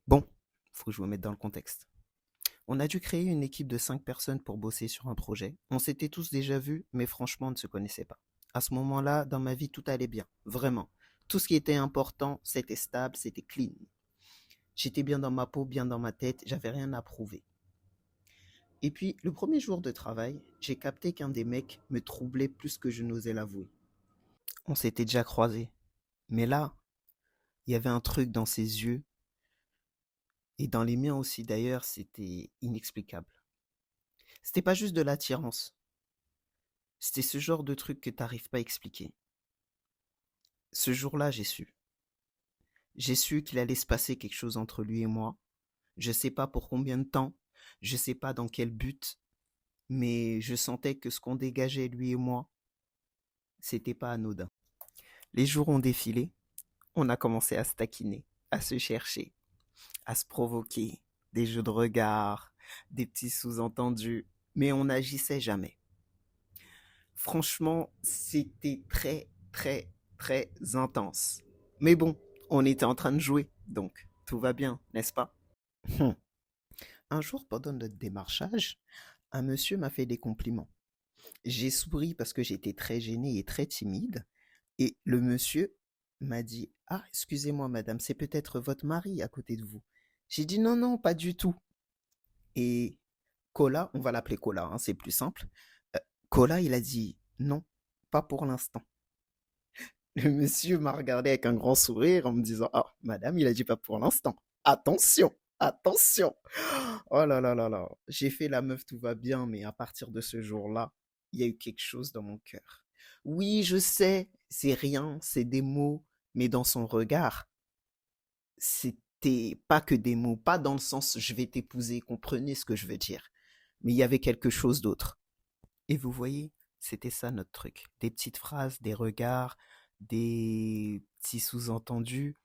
Bon, faut que je vous mette dans le contexte. On a dû créer une équipe de 5 personnes pour bosser sur un projet. On s'était tous déjà vus, mais franchement, on ne se connaissait pas. À ce moment-là, dans ma vie, tout allait bien. Vraiment. Tout ce qui était important, c'était stable, c'était clean. J'étais bien dans ma peau, bien dans ma tête, j'avais rien à prouver. Et puis, le premier jour de travail, j'ai capté qu'un des mecs me troublait plus que je n'osais l'avouer. On s'était déjà croisés. Mais là, il y avait un truc dans ses yeux, et dans les miens aussi d'ailleurs, c'était inexplicable. C'était pas juste de l'attirance. C'était ce genre de truc que t'arrives pas à expliquer. Ce jour-là, j'ai su. J'ai su qu'il allait se passer quelque chose entre lui et moi. Je sais pas pour combien de temps, je sais pas dans quel but, mais je sentais que ce qu'on dégageait lui et moi, c'était pas anodin. Les jours ont défilé, on a commencé à se taquiner, à se chercher, à se provoquer, des jeux de regard, des petits sous-entendus, mais on n'agissait jamais. Franchement, c'était très, très, très intense. Mais bon, on était en train de jouer, donc tout va bien, n'est-ce pas? Hum. Un jour, pendant notre démarchage, un monsieur m'a fait des compliments. J'ai souri parce que j'étais très gêné et très timide, et le monsieur m'a dit: «Ah, excusez-moi, madame, c'est peut-être votre mari à côté de vous.» J'ai dit: «Non, non, pas du tout.» Et Cola, on va l'appeler Cola, hein, c'est plus simple. Euh, Cola, il a dit: «Non, pas pour l'instant.» Le monsieur m'a regardé avec un grand sourire en me disant: «Ah, madame, il a dit pas pour l'instant. Attention, attention.» Oh là là là là. J'ai fait la meuf, tout va bien, mais à partir de ce jour-là, il y a eu quelque chose dans mon cœur. Oui, je sais, c'est rien, c'est des mots, mais dans son regard, c'était pas que des mots, pas dans le sens je vais t'épouser, comprenez ce que je veux dire. Mais il y avait quelque chose d'autre. Et vous voyez, c'était ça notre truc. Des petites phrases, des regards, des petits sous-entendus.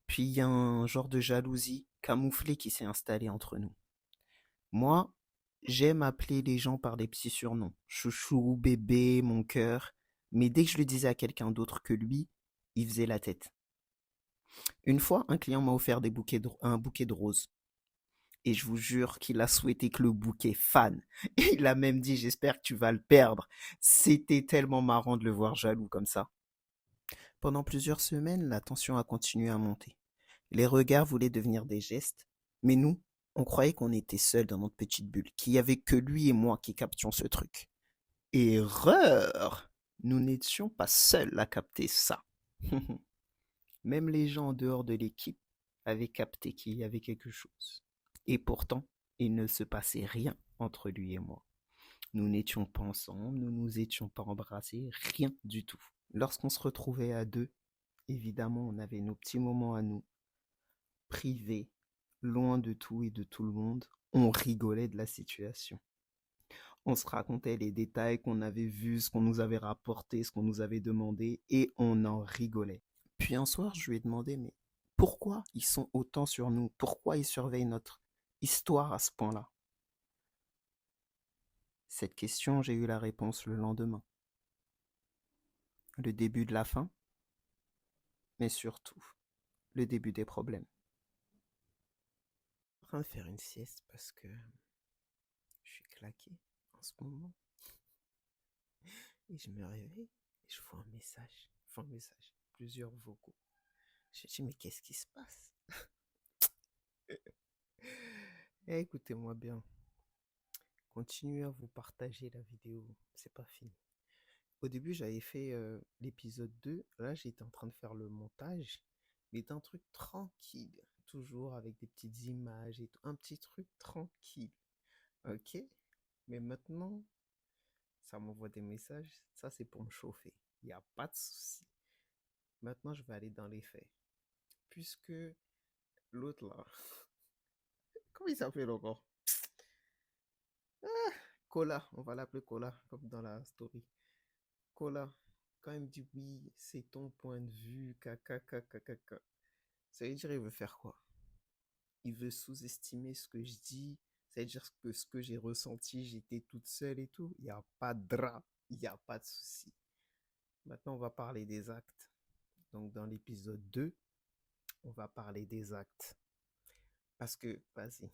Puis il y a un genre de jalousie camouflée qui s'est installée entre nous. Moi, j'aime appeler les gens par des petits surnoms. Chouchou, bébé, mon cœur. Mais dès que je le disais à quelqu'un d'autre que lui, il faisait la tête. Une fois, un client m'a offert un bouquet de roses. Et je vous jure qu'il a souhaité que le bouquet fane. Et il a même dit: «J'espère que tu vas le perdre.» C'était tellement marrant de le voir jaloux comme ça. Pendant plusieurs semaines, la tension a continué à monter. Les regards voulaient devenir des gestes, mais nous, on croyait qu'on était seuls dans notre petite bulle, qu'il y avait que lui et moi qui captions ce truc. Erreur! Nous n'étions pas seuls à capter ça. Même les gens en dehors de l'équipe avaient capté qu'il y avait quelque chose. Et pourtant, il ne se passait rien entre lui et moi. Nous n'étions pas ensemble, nous nous étions pas embrassés, rien du tout. Lorsqu'on se retrouvait à deux, évidemment, on avait nos petits moments à nous, privés, loin de tout et de tout le monde. On rigolait de la situation. On se racontait les détails qu'on avait vus, ce qu'on nous avait rapporté, ce qu'on nous avait demandé, et on en rigolait. Puis un soir, je lui ai demandé: «Mais pourquoi ils sont autant sur nous? Pourquoi ils surveillent notre histoire à ce point-là?» Cette question, j'ai eu la réponse le lendemain. Le début de la fin, mais surtout, le début des problèmes. Je suis en train de faire une sieste parce que je suis claqué en ce moment. Et je me réveille et je vois un message. Enfin, un message. Plusieurs vocaux. Je me dis: «Mais qu'est-ce qui se passe?» Eh, écoutez-moi bien. Continuez à vous partager la vidéo. C'est pas fini. Au début, j'avais fait l'épisode 2. Là, j'étais en train de faire le montage. Mais d'un truc tranquille. Toujours avec des petites images et tout. Un petit truc tranquille. Ok? Mais maintenant, ça m'envoie des messages. Ça, c'est pour me chauffer. Il n'y a pas de souci. Maintenant, je vais aller dans les faits. Puisque l'autre là, comment il s'appelle encore? Ah, Cola, on va l'appeler Cola, comme dans la story. Cola, quand il me dit oui, c'est ton point de vue, caca, caca, caca, ça veut dire il veut faire quoi? Il veut sous-estimer ce que je dis, ça veut dire que ce que j'ai ressenti, j'étais toute seule et tout. Il n'y a pas de drap, il n'y a pas de souci. Maintenant, on va parler des actes. Donc, dans l'épisode 2, on va parler des actes. Parce que, vas-y,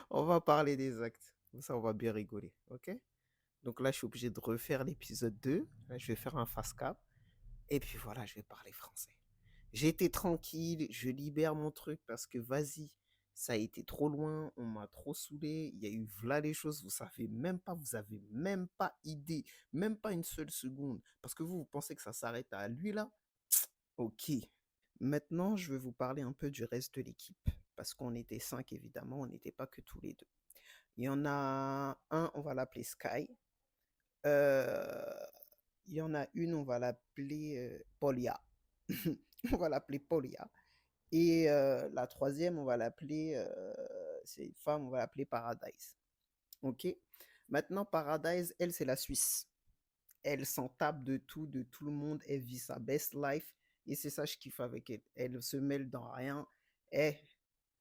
on va parler des actes. Comme ça, on va bien rigoler, ok? Donc là, je suis obligé de refaire l'épisode 2. Là, je vais faire un fast cap. Et puis voilà, je vais parler français. J'ai été tranquille, je libère mon truc parce que vas-y, ça a été trop loin, on m'a trop saoulé, il y a eu voilà les choses, vous savez même pas, vous avez même pas idée, même pas une seule seconde. Parce que vous pensez que ça s'arrête à lui là? Ok. Maintenant, je vais vous parler un peu du reste de l'équipe. Parce qu'on était cinq évidemment, on n'était pas que tous les deux. Il y en a un, on va l'appeler Sky. Euh, il y en a une, on va l'appeler Polia. On va l'appeler Polia. Et la troisième, on va l'appeler, c'est une femme, on va l'appeler Paradise. Ok. Maintenant, Paradise, elle, c'est la Suisse. Elle s'en tape de tout le monde. Elle vit sa best life. Et c'est ça, je kiffe avec elle. Elle se mêle dans rien. Et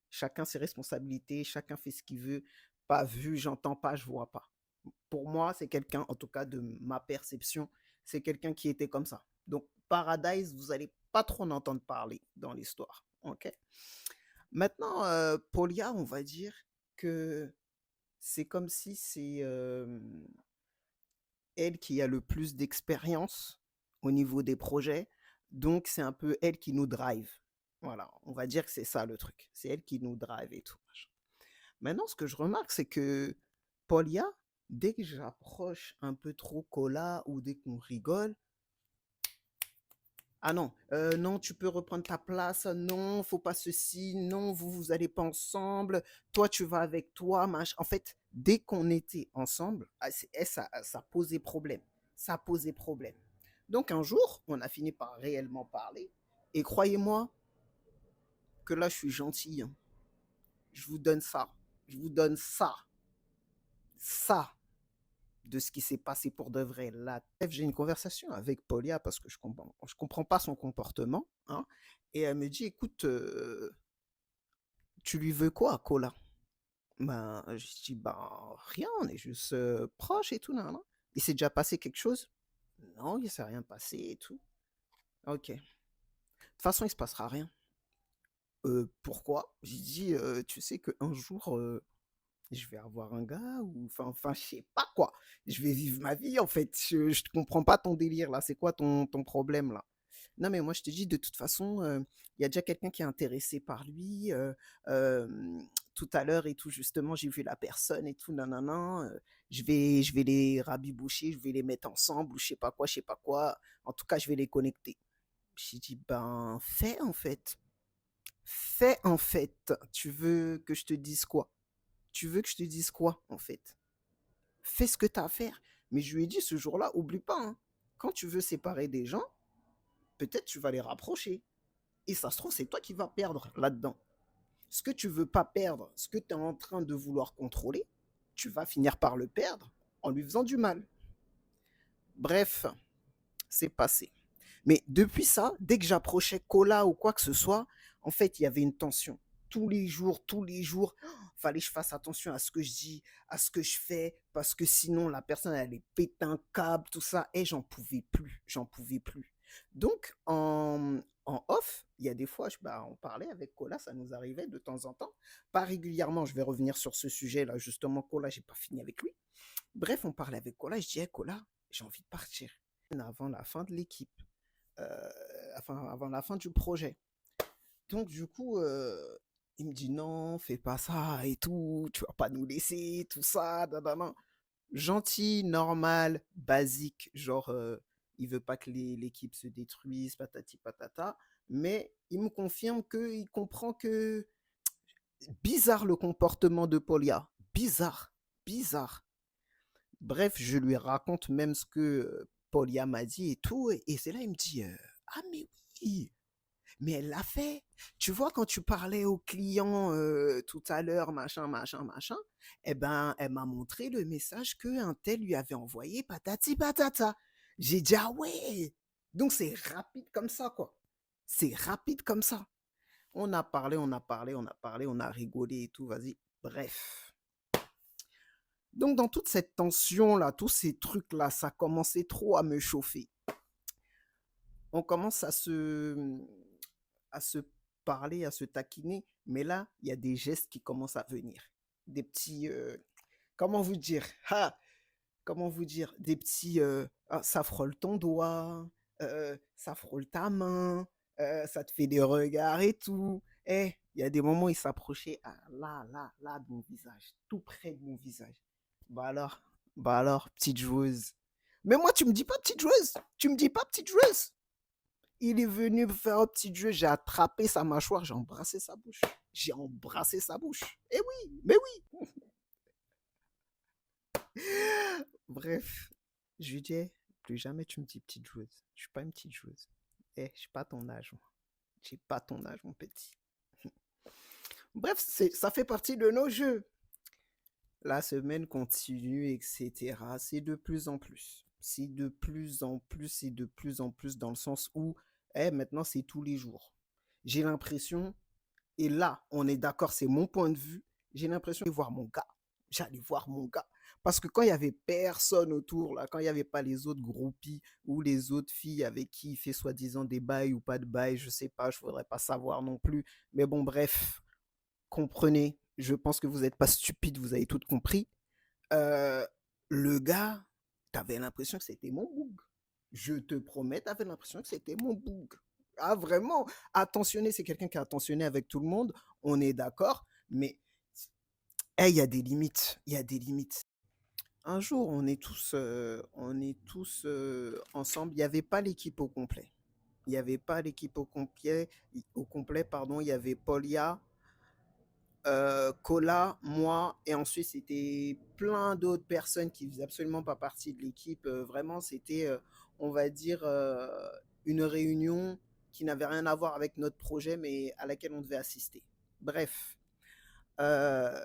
chacun ses responsabilités, chacun fait ce qu'il veut. Pas vu, j'entends pas, je vois pas. Pour moi, c'est quelqu'un, en tout cas de ma perception, c'est quelqu'un qui était comme ça. Donc, Paradise, vous allez pas trop en entendre parler dans l'histoire. Ok. Maintenant, Polia, on va dire que c'est comme si c'est elle qui a le plus d'expérience au niveau des projets. Donc, c'est un peu elle qui nous drive. Voilà, on va dire que c'est ça le truc. C'est elle qui nous drive et tout. Maintenant, ce que je remarque, c'est que Polia, dès que j'approche un peu trop Cola ou dès qu'on rigole, ah non, non, tu peux reprendre ta place, non, faut pas ceci, non, vous allez pas ensemble, toi tu vas avec toi, machin. En fait, dès qu'on était ensemble, ça posait problème. Ça posait problème. Donc un jour, on a fini par réellement parler. Et croyez-moi que là, je suis gentil, hein. Je vous donne ça. Je vous donne ça. Ça de ce qui s'est passé pour de vrai. Là, j'ai une conversation avec Polia parce que je comprends pas son comportement. Hein, et elle me dit, écoute, tu lui veux quoi, Cola? Ben, je dis, ben, rien, on est juste proches et tout. Nan, nan. Il s'est déjà passé quelque chose? Non, il s'est rien passé et tout. Ok. De toute façon, il se passera rien. Pourquoi? J'ai dit, tu sais qu'un jour, je vais avoir un gars ou enfin je sais pas quoi. Je vais vivre ma vie en fait. Je te comprends pas ton délire là. C'est quoi ton problème là? Non mais moi je te dis de toute façon, il y a déjà quelqu'un qui est intéressé par lui. Euh, Tout à l'heure et tout justement j'ai vu la personne et tout nanana. Je vais les rabiboucher, je vais les mettre ensemble ou je sais pas quoi. En tout cas je vais les connecter. J'ai dit ben fais en fait. Fais en fait. Tu veux que je te dise quoi? Tu veux que je te dise quoi, en fait? Fais ce que tu as à faire. Mais je lui ai dit ce jour-là, oublie pas, hein, quand tu veux séparer des gens, peut-être tu vas les rapprocher. Et ça se trouve, c'est toi qui vas perdre là-dedans. Ce que tu veux pas perdre, ce que tu es en train de vouloir contrôler, tu vas finir par le perdre en lui faisant du mal. Bref, c'est passé. Mais depuis ça, dès que j'approchais Cola ou quoi que ce soit, en fait, il y avait une tension. Tous les jours, fallait que je fasse attention à ce que je dis, à ce que je fais, parce que sinon la personne elle allait péter un câble, tout ça, et j'en pouvais plus. Donc en off, il y a des fois, on parlait avec Cola, ça nous arrivait de temps en temps, pas régulièrement. Je vais revenir sur ce sujet-là, justement, Cola, j'ai pas fini avec lui. Bref, on parlait avec Cola, je dis, hey, Cola, j'ai envie de partir avant la fin de l'équipe, euh, enfin avant la fin du projet. Donc du coup, il me dit non, fais pas ça et tout, tu vas pas nous laisser, tout ça, dadana. Gentil, normal, basique, genre il veut pas que l'équipe se détruise, patati patata, mais il me confirme qu'il comprend que bizarre le comportement de Polia, bizarre, bizarre. Bref, je lui raconte même ce que Polia m'a dit et tout, et c'est là il me dit ah mais oui, mais elle l'a fait. Tu vois, quand tu parlais au client tout à l'heure, machin, machin, machin, eh ben, elle m'a montré le message qu'un tel lui avait envoyé, patati patata. J'ai dit, ah ouais. Donc, c'est rapide comme ça, quoi. C'est rapide comme ça. On a parlé, on a parlé, on a parlé, on a rigolé et tout, vas-y. Bref. Donc, dans toute cette tension-là, tous ces trucs-là, ça commençait trop à me chauffer. On commence à se parler, à se taquiner, mais là, il y a des gestes qui commencent à venir. Des petits, comment vous dire? Ah, comment vous dire? Des petits, ah, ça frôle ton doigt, ça frôle ta main, ça te fait des regards et tout. Eh, il y a des moments où il s'approchait, ah, là, de mon visage, tout près de mon visage. Bah alors, bah alors, petite joueuse. Mais moi, tu me dis pas petite joueuse, tu me dis pas petite joueuse. Il est venu me faire un petit jeu, j'ai attrapé sa mâchoire, j'ai embrassé sa bouche. J'ai embrassé sa bouche. Eh oui, mais oui. Bref, je lui dis, eh, plus jamais tu me dis petite joueuse. Je suis pas une petite joueuse. Eh, j'ai pas ton âge, moi. J'ai pas ton âge, mon petit. Bref, ça fait partie de nos jeux. La semaine continue, etc. C'est de plus en plus. C'est de plus en plus et de plus en plus dans le sens où, eh, maintenant, c'est tous les jours. J'ai l'impression, et là, on est d'accord, c'est mon point de vue, j'ai l'impression de voir mon gars. J'allais voir mon gars. Parce que quand il y avait personne autour, là, quand il n'y avait pas les autres groupies ou les autres filles avec qui il fait soi-disant des bails ou pas de bails, je sais pas, je voudrais pas savoir non plus. Mais bon, bref, comprenez, je pense que vous n'êtes pas stupide, vous avez tout compris. Euh, le gars, t'avais l'impression que c'était mon boug. Je te promets, t'avais l'impression que c'était mon boug. Ah, vraiment, attentionné, c'est quelqu'un qui est attentionné avec tout le monde, on est d'accord, mais il y a des limites, il y a des limites. Un jour, on est tous ensemble. Il n'y avait pas l'équipe au complet. Il n'y avait pas l'équipe au complet, pardon. Il y avait Polia, Cola, moi, et ensuite c'était plein d'autres personnes qui faisaient absolument pas partie de l'équipe. Vraiment, c'était, on va dire, une réunion qui n'avait rien à voir avec notre projet, mais à laquelle on devait assister. Bref, euh,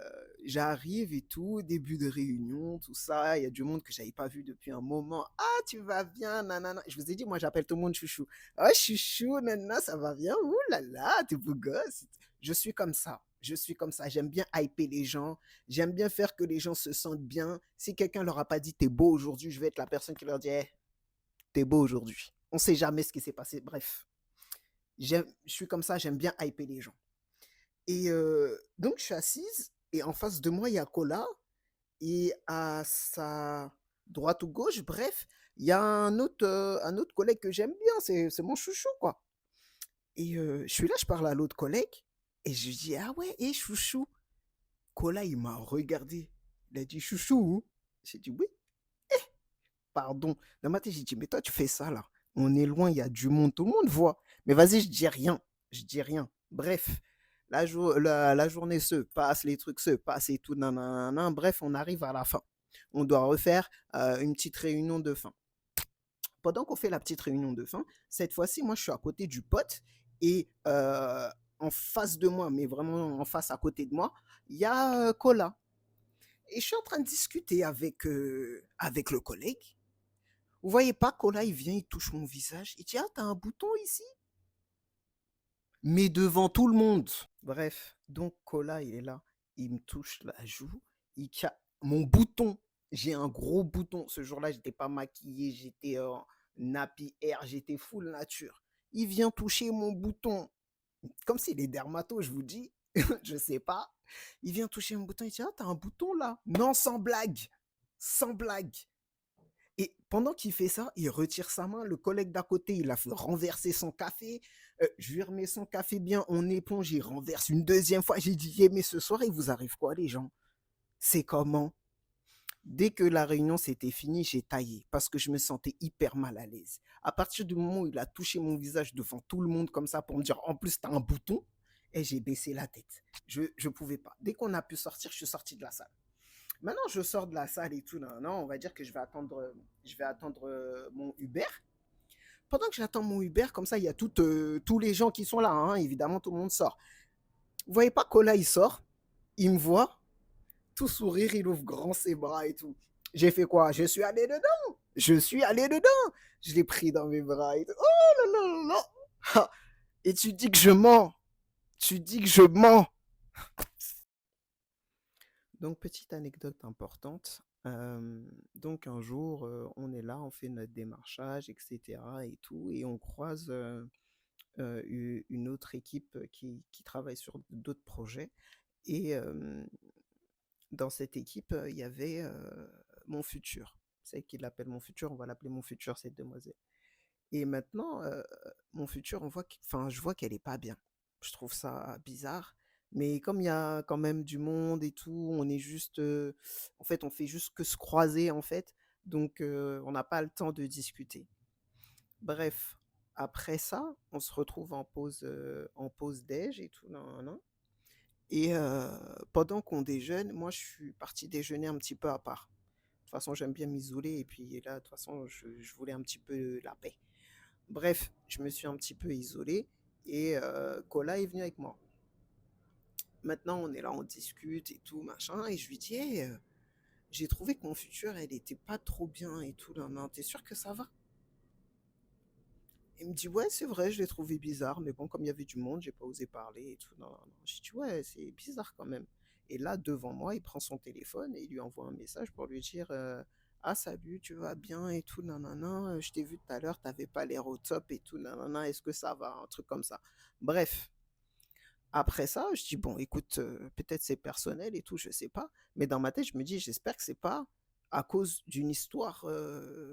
j'arrive et tout, début de réunion, tout ça. Il y a du monde que j'avais pas vu depuis un moment. Ah, tu vas bien, nanana. Je vous ai dit, moi, j'appelle tout le monde chouchou. Ah, chouchou, nanana, ça va bien. Ouh là là, t'es beau gosse. Je suis comme ça. Je suis comme ça. J'aime bien hyper les gens. J'aime bien faire que les gens se sentent bien. Si quelqu'un leur a pas dit t'es beau aujourd'hui, je vais être la personne qui leur dit hey, t'es beau aujourd'hui. On sait jamais ce qui s'est passé. Bref, je suis comme ça. J'aime bien hyper les gens. Et donc, je suis assise et en face de moi, il y a Cola et à sa droite ou gauche, bref, il y a un autre collègue que j'aime bien, c'est mon chouchou, quoi. Et je suis là, je parle à l'autre collègue et je lui dis, ah ouais, et chouchou. Cola, il m'a regardé. Il a dit, chouchou. J'ai dit, oui, pardon. Dans ma tête, j'ai dit, mais toi, tu fais ça, là. On est loin, il y a du monde, tout le monde voit. Mais vas-y, je dis rien. Je dis rien. Bref, la journée se passe, les trucs se passent et tout. Nanana. Bref, on arrive à la fin. On doit refaire une petite réunion de fin. Pendant qu'on fait la petite réunion de fin, cette fois-ci, moi, je suis à côté du pote et en face de moi, mais vraiment en face à côté de moi, il y a Cola. Et je suis en train de discuter avec le collègue. Vous voyez pas, Cola, il vient, il touche mon visage. Il dit, ah, t'as un bouton ici? Mais devant tout le monde. Bref, donc Cola, il est là. Il me touche la joue. Il a mon bouton. J'ai un gros bouton. Ce jour-là, j'étais pas maquillé. J'étais en nappy air. J'étais full nature. Il vient toucher mon bouton. Comme s'il est dermato, je vous dis. Je sais pas. Il vient toucher mon bouton. Il dit, ah, t'as un bouton là? Non, sans blague. Sans blague. Et pendant qu'il fait ça, il retire sa main. Le collègue d'à côté, il a fait renverser son café. Je lui remets son café bien en éponge. Il renverse une deuxième fois. J'ai dit, yeah, mais ce soir, il vous arrive quoi, les gens? C'est comment? Dès que la réunion s'était finie, j'ai taillé parce que je me sentais hyper mal à l'aise. À partir du moment où il a touché mon visage devant tout le monde comme ça pour me dire, en plus, t'as un bouton, et j'ai baissé la tête. Je ne pouvais pas. Dès qu'on a pu sortir, je suis sorti de la salle. Maintenant, je sors de la salle et tout. Non, non, on va dire que je vais attendre mon Uber. Pendant que j'attends mon Uber, comme ça, il y a tous les gens qui sont là. Hein, évidemment, tout le monde sort. Vous voyez pas, Cola, il sort. Il me voit. Tout sourire, il ouvre grand ses bras et tout. J'ai fait quoi? Je suis allé dedans. Je suis allé dedans. Je l'ai pris dans mes bras et tout. Oh là là là là. Et tu dis que je mens. Tu dis que je mens. Donc, petite anecdote importante. Donc, un jour, on est là, on fait notre démarchage, etc. et tout, et on croise une autre équipe qui travaille sur d'autres projets. Et dans cette équipe, il y avait mon futur. C'est qu'il l'appelle mon futur, on va l'appeler mon futur, cette demoiselle. Et maintenant, mon futur, enfin, je vois qu'elle est pas bien. Je trouve ça bizarre. Mais comme il y a quand même du monde et tout, on est juste, en fait, on fait juste que se croiser, en fait. Donc, on n'a pas le temps de discuter. Bref, après ça, on se retrouve en pause déj et tout, nan, nan, nan. Et pendant qu'on déjeune, moi, je suis partie déjeuner un petit peu à part. De toute façon, j'aime bien m'isoler. Et puis là, de toute façon, je voulais un petit peu la paix. Bref, je me suis un petit peu isolé et Kola est venu avec moi. Maintenant, on est là, on discute et tout, machin, et je lui dis, hey, j'ai trouvé que mon futur, elle était pas trop bien et tout, nan, nan, t'es sûr que ça va? Il me dit, ouais, c'est vrai, je l'ai trouvé bizarre, mais bon, comme il y avait du monde, j'ai pas osé parler et tout, nan, nan, nan. J'ai dit, ouais, c'est bizarre quand même. Et là, devant moi, il prend son téléphone et il lui envoie un message pour lui dire, ah, salut, tu vas bien et tout, nan, nan, nan, je t'ai vu tout à l'heure, t'avais pas l'air au top et tout, nan, nan, nan, est-ce que ça va? Un truc comme ça. Bref, après ça, je dis, bon, écoute, peut-être c'est personnel et tout, je sais pas. Mais dans ma tête, je me dis, j'espère que c'est pas à cause d'une histoire,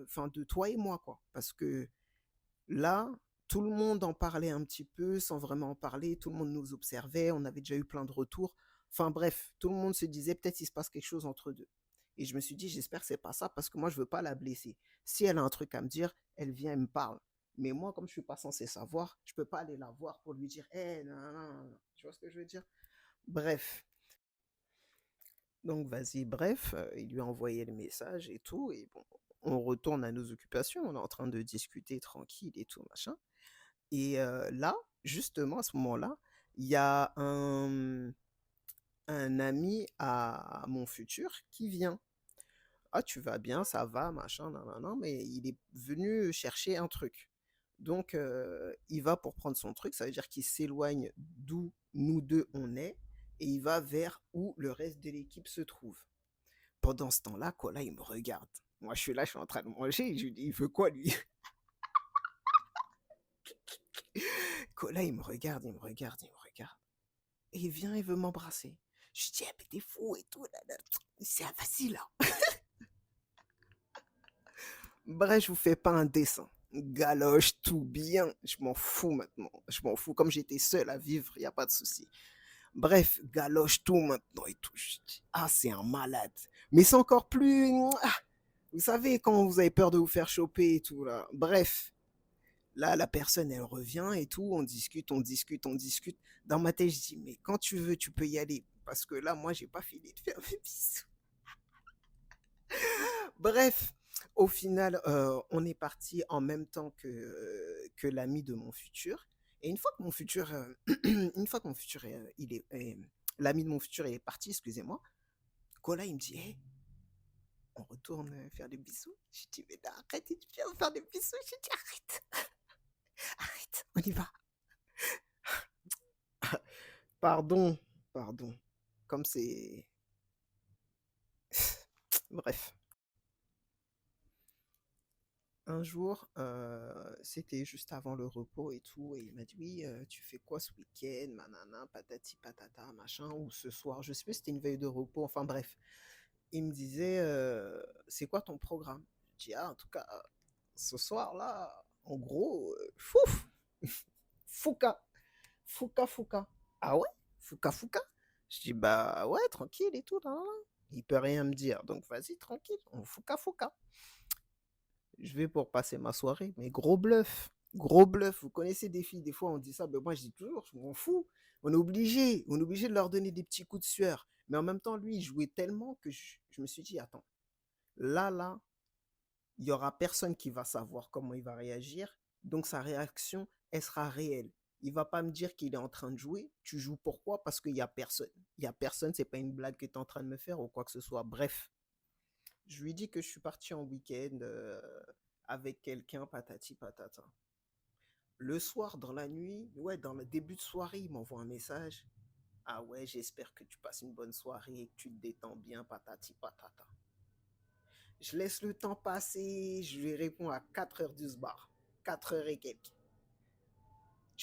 enfin, de toi et moi, quoi. Parce que là, tout le monde en parlait un petit peu sans vraiment en parler, tout le monde nous observait, on avait déjà eu plein de retours. Enfin bref, tout le monde se disait peut-être il se passe quelque chose entre deux. Et je me suis dit, j'espère que c'est pas ça parce que moi, je veux pas la blesser. Si elle a un truc à me dire, elle vient, elle me parle. Mais moi, comme je suis pas censé savoir, je peux pas aller la voir pour lui dire, hé, non, non, non, non. Tu vois ce que je veux dire? Bref. Donc, vas-y, bref, il lui a envoyé le message et tout. Et bon, on retourne à nos occupations. On est en train de discuter tranquille et tout, machin. Et là, justement, à ce moment-là, il y a un ami à mon futur qui vient. Ah, tu vas bien, ça va, machin, nan, nan, nan, mais il est venu chercher un truc. Donc, il va pour prendre son truc, ça veut dire qu'il s'éloigne d'où nous deux on est, et il va vers où le reste de l'équipe se trouve. Pendant ce temps-là, Kola, il me regarde. Moi, je suis là, je suis en train de manger, je lui dis, il veut quoi, lui? Kola, il me regarde, il me regarde, il me regarde. Et il vient, il veut m'embrasser. Je dis, eh, mais t'es fou et tout. Là, là. C'est facile, là. Bref, je vous fais pas un dessin. Galoche tout bien. Je m'en fous maintenant. Je m'en fous. Comme j'étais seul à vivre, il n'y a pas de souci. Bref, galoche tout maintenant et tout. Je dis, ah, c'est un malade. Mais c'est encore plus. Ah, vous savez, quand vous avez peur de vous faire choper et tout, là. Bref, là, la personne, elle revient et tout. On discute, on discute, on discute. Dans ma tête, je dis, mais quand tu veux, tu peux y aller. Parce que là, moi, j'ai pas fini de faire mes bisous. Bref, au final, on est parti en même temps que l'ami de mon futur. Et une fois que mon futur, une fois que mon futur, l'ami de mon futur est parti, excusez-moi, Kola, il me dit, hey, on retourne faire des bisous. Je dis, mais non, arrête, tu viens faire des bisous. Je dis, arrête, arrête, on y va. Pardon, pardon. Comme c'est... Bref. Un jour, c'était juste avant le repos et tout, et il m'a dit, oui, tu fais quoi ce week-end, manana, patati patata, machin, ou ce soir, je sais plus, c'était une veille de repos, enfin bref. Il me disait, c'est quoi ton programme? Je dis, ah, en tout cas, ce soir-là, en gros, fouf, fouka, fouka, fouka. Ah ouais? Fouka, fouka? Je dis, bah ouais, tranquille et tout, là, là, là. Il peut rien me dire, donc vas-y, tranquille, on fouka, fouka. Je vais pour passer ma soirée. Mais gros bluff. Gros bluff. Vous connaissez des filles, des fois on dit ça, mais moi je dis toujours, je m'en fous. On est obligé de leur donner des petits coups de sueur. Mais en même temps, lui, il jouait tellement que je me suis dit, attends, là, il y aura personne qui va savoir comment il va réagir. Donc sa réaction, elle sera réelle. Il va pas me dire qu'il est en train de jouer. Tu joues pourquoi? Parce qu'il y a personne. Il y a personne, c'est pas une blague que tu es en train de me faire ou quoi que ce soit. Bref, je lui dis que je suis parti en week-end avec quelqu'un, patati patata. Le soir, dans la nuit, ouais, dans le début de soirée, il m'envoie un message. Ah ouais, j'espère que tu passes une bonne soirée et que tu te détends bien, patati patata. Je laisse le temps passer, je lui réponds à 4 heures du bar. 4 heures et quelques.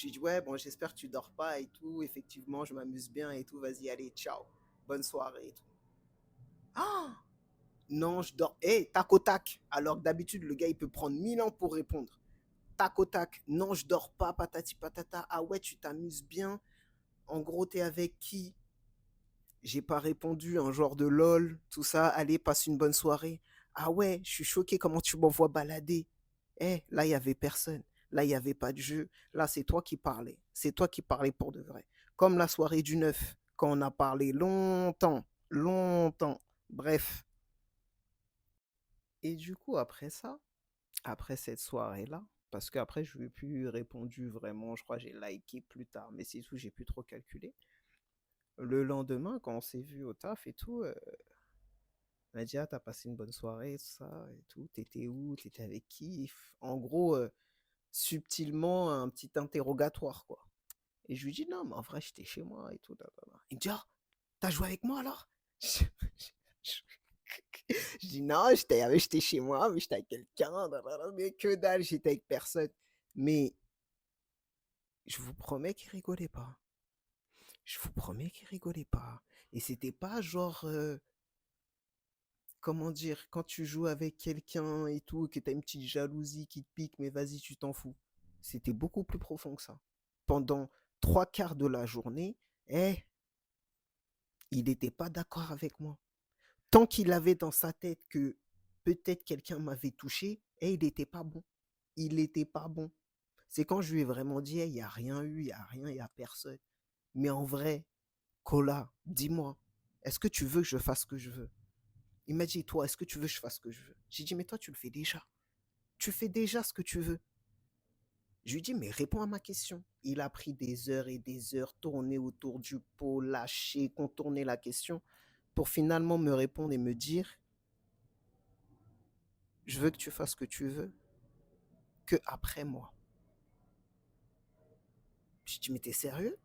Je lui dis, ouais, bon, j'espère que tu dors pas et tout. Effectivement, je m'amuse bien et tout. Vas-y, allez, ciao. Bonne soirée et tout. Ah, non, je dors. Hé, tac au tac. Alors que d'habitude, le gars, il peut prendre 1000 ans pour répondre. Tac au tac. Non, je dors pas, patati patata. Ah ouais, tu t'amuses bien. En gros, t'es avec qui? J'ai pas répondu, un genre de lol, tout ça. Allez, passe une bonne soirée. Ah ouais, je suis choqué comment tu m'envoies balader. Eh, là, il y avait personne. Là, il n'y avait pas de jeu. Là, c'est toi qui parlais. C'est toi qui parlais pour de vrai. Comme la soirée du 9, quand on a parlé longtemps, longtemps. Bref. Et du coup, après ça, après cette soirée-là, parce qu'après, je lui ai plus répondu vraiment. Je crois que j'ai liké plus tard, mais c'est tout, j'ai plus trop calculé. Le lendemain, quand on s'est vu au taf et tout, elle m'a dit, ah, t'as passé une bonne soirée, tout ça, et tout. T'étais où? T'étais avec qui? En gros, subtilement, un petit interrogatoire, quoi. Et je lui dis, non, mais en vrai, j'étais chez moi et tout. Il me dit, ah, t'as joué avec moi alors? Je dis, non, j'étais chez moi, mais j'étais avec quelqu'un. Mais que dalle, j'étais avec personne. Mais je vous promets qu'il rigolait pas. Je vous promets qu'il rigolait pas. Et c'était pas genre, comment dire, quand tu joues avec quelqu'un et tout, que t'as une petite jalousie qui te pique, mais vas-y, tu t'en fous. C'était beaucoup plus profond que ça. Pendant trois quarts de la journée, eh, il n'était pas d'accord avec moi. Tant qu'il avait dans sa tête que peut-être quelqu'un m'avait touché, il n'était pas bon. Il n'était pas bon. C'est quand je lui ai vraiment dit, il n'y a rien eu, il n'y a rien, il n'y a personne. Mais en vrai, Kola, dis-moi, est-ce que tu veux que je fasse ce que je veux? Il m'a dit, toi, est-ce que tu veux que je fasse ce que je veux? J'ai dit, mais toi, tu le fais déjà. Tu fais déjà ce que tu veux. Je lui dis, mais réponds à ma question. Il a pris des heures et des heures, tourner autour du pot, lâcher, contourner la question, pour finalement me répondre et me dire, je veux que tu fasses ce que tu veux, que après moi. Je dis, mais t'es sérieux?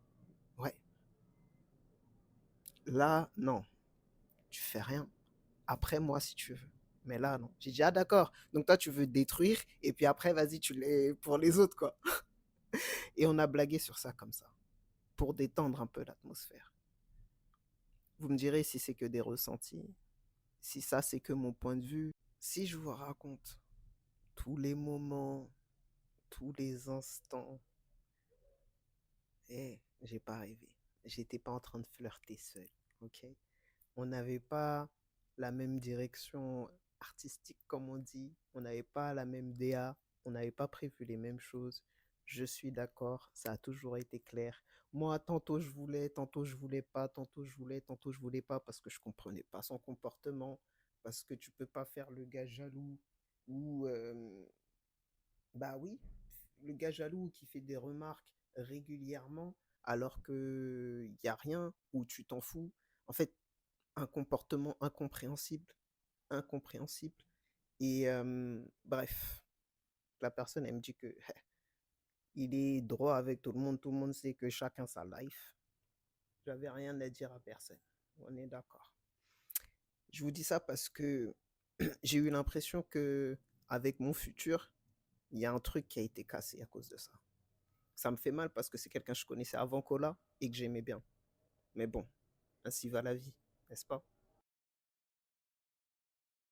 Ouais. Là, non, tu fais rien. Après moi, si tu veux. Mais là, non. J'ai dit, ah d'accord. Donc toi, tu veux détruire, et puis après, vas-y, tu l'es pour les autres, quoi. Et on a blagué sur ça comme ça, pour détendre un peu l'atmosphère. Vous me direz si c'est que des ressentis, si ça c'est que mon point de vue. Si je vous raconte tous les moments, tous les instants, j'ai pas rêvé. J'étais pas en train de flirter seul, ok? On n'avait pas la même direction artistique, comme on dit. On n'avait pas la même DA. On n'avait pas prévu les mêmes choses. Je suis d'accord, ça a toujours été clair. Moi, tantôt je voulais, tantôt je voulais pas, tantôt je voulais, tantôt je voulais pas parce que je comprenais pas son comportement, parce que tu peux pas faire le gars jaloux ou bah oui, le gars jaloux qui fait des remarques régulièrement alors que y a rien ou tu t'en fous. En fait, un comportement incompréhensible, incompréhensible. Et bref, la personne, elle me dit que il est droit avec tout le monde sait que chacun sa life. J'avais rien à dire à personne. On est d'accord. Je vous dis ça parce que j'ai eu l'impression que avec mon futur, il y a un truc qui a été cassé à cause de ça. Ça me fait mal parce que c'est quelqu'un que je connaissais avant Cola et que j'aimais bien. Mais bon, ainsi va la vie, n'est-ce pas?